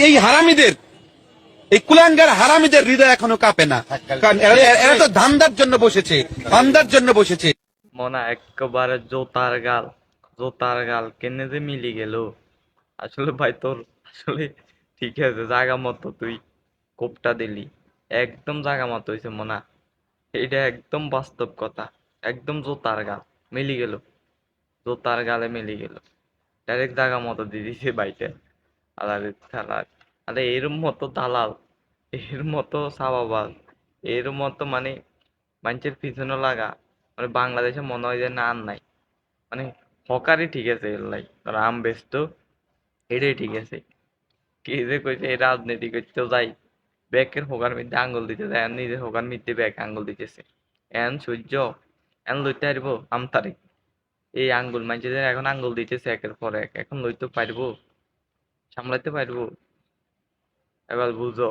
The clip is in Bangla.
এই হারামিদের, এই কুলাঙ্গার হারামিদের হৃদয় এখনো কাঁপে না, কারণ এরা তো ধান্দার জন্য বসেছে, ধান্দার জন্য বসেছে। মনা একেবারে জোতার গাল কেনে যে মিলি গেল। আসলে ভাই তোর আসলে ঠিক আছে, জায়গা মতো তুই কোপটা দিলি, একদম জায়গা মতো হয়েছে মনা। এটা একদম বাস্তব কথা, একদম জোতার গাল মিলি গেল, জোতার গালে মিলি গেল, ডাইরেক্ট জায়গা মতো দিয়ে দিছে বাইতে। আলারে থালার, আরে এর মতো দালাল, এর মতো সাবাবাজ, এর মতো মানে মানুষের পিছনে লাগা, মানে বাংলাদেশে মনে হয় যে না আর নাই। মানে হকারই ঠিক আছে, এর লাই রাম বেস্ট এটাই ঠিক আছে। কে যে কইছে এই রাজনীতি করতে যাই, ব্যাকের হোকার মধ্যে আঙ্গুল দিতে যায়, আর নিজে হোকার মধ্যে ব্যাক আঙ্গুল দিতেছে। এন সূর্য এন লইতে পারবো আমতারে, এই আঙ্গুল মানুষের এখন আঙ্গুল দিতেছে একের পর এক, এখন লইতে পারবো, সামলাইতে পারবো? এবার বুঝো।